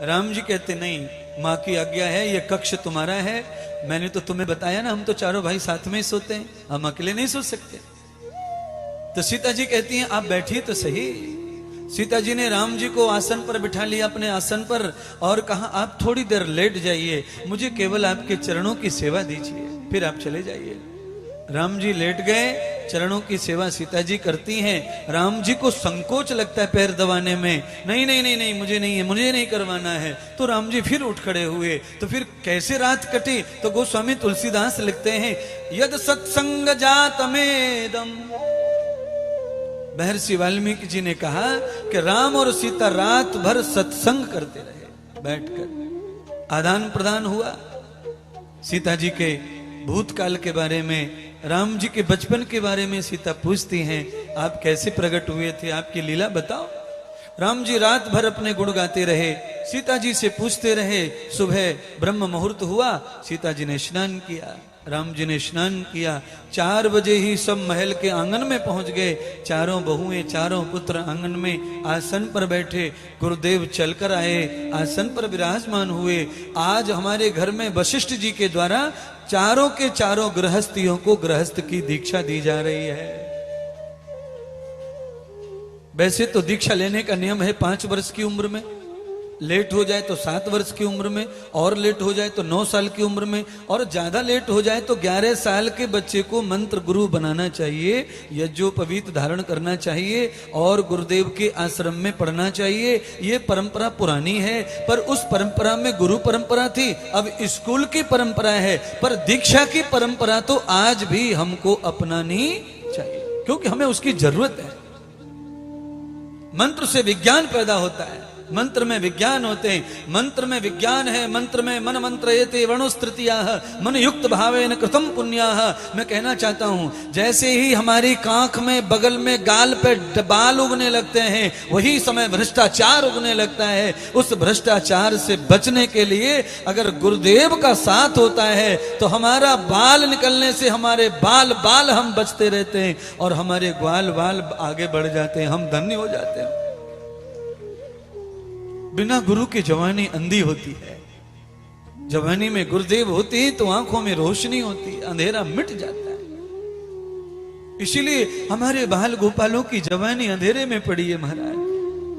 राम जी कहते नहीं, माँ की आज्ञा है, ये कक्ष तुम्हारा है। मैंने तो तुम्हें बताया ना, हम तो चारों भाई साथ में ही सोते हैं, हम अकेले नहीं सो सकते। तो सीता जी कहती हैं आप बैठिए तो सही। सीता जी ने राम जी को आसन पर बिठा लिया, अपने आसन पर, और कहा आप थोड़ी देर लेट जाइए, मुझे केवल आपके चरणों की सेवा दीजिए, फिर आप चले जाइए। राम जी लेट गए, चरणों की सेवा सीता जी करती हैं। राम जी को संकोच लगता है पैर दबाने में, नहीं नहीं नहीं नहीं मुझे नहीं है, मुझे नहीं करवाना है। तो राम जी फिर उठ खड़े हुए। तो फिर कैसे रात कटी? तो गोस्वामी तुलसीदास लिखते हैं, यद सत्संग जातमेदम। महर्षि वाल्मीकि जी ने कहा कि राम और सीता रात भर सत्संग करते रहे, बैठकर आदान प्रदान हुआ। सीता जी के भूतकाल के बारे में, राम जी के बचपन के बारे में सीता पूछती हैं, आप कैसे प्रकट हुए थे, आपकी लीला बताओ। राम जी रात भर अपने गुण गाते रहे, सीता जी से पूछते रहे। सुबह ब्रह्म मुहूर्त हुआ, सीता जी ने स्नान किया, राम जी ने स्नान किया। 4 बजे ही सब महल के आंगन में पहुंच गए। चारों बहुएं, चारों पुत्र आंगन में आसन पर बैठे। गुरुदेव चलकर आए, आसन पर विराजमान हुए। आज हमारे घर में वशिष्ठ जी के द्वारा चारों के चारों गृहस्थियों को गृहस्थ की दीक्षा दी जा रही है। वैसे तो दीक्षा लेने का नियम है 5 वर्ष की उम्र में, लेट हो जाए तो 7 वर्ष की उम्र में, और लेट हो जाए तो 9 साल की उम्र में, और ज्यादा लेट हो जाए तो 11 साल के बच्चे को मंत्र गुरु बनाना चाहिए, यज्ञोपवीत धारण करना चाहिए और गुरुदेव के आश्रम में पढ़ना चाहिए। ये परंपरा पुरानी है, पर उस परंपरा में गुरु परंपरा थी, अब स्कूल की परंपरा है। पर दीक्षा की परंपरा तो आज भी हमको अपनानी चाहिए, क्योंकि हमें उसकी जरूरत है। मंत्र से विज्ञान पैदा होता है, मंत्र में विज्ञान होते हैं, मंत्र में विज्ञान है। मंत्र में मन मंत्रयते वणुस्तृतीयाः मन युक्त भावेन कृतं पुण्याः। मैं कहना चाहता हूं, जैसे ही हमारी कांख में, बगल में, गाल पे बाल उगने लगते हैं, वही समय भ्रष्टाचार उगने लगता है। उस भ्रष्टाचार से बचने के लिए अगर गुरुदेव का साथ होता है तो हमारा बाल निकलने से हमारे बाल बाल हम बचते रहते हैं, और हमारे ग्वाल बाल आगे बढ़ जाते हैं, हम धन्य हो जाते हैं। बिना गुरु की जवानी अंधी होती है, जवानी में गुरुदेव होते हैं तो आंखों में रोशनी होती है, अंधेरा मिट जाता है। इसीलिए हमारे बाल गोपालों की जवानी अंधेरे में पड़ी है महाराज।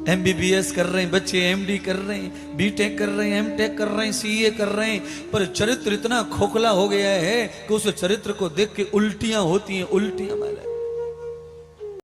MBBS कर रहे हैं बच्चे, MD कर रहे हैं, BTech कर रहे हैं, MTech कर रहे हैं, CA कर रहे हैं, पर चरित्र इतना खोखला हो गया है कि उस चरित्र को देख के उल्टियां होती हैं, उल्टियां महाराज।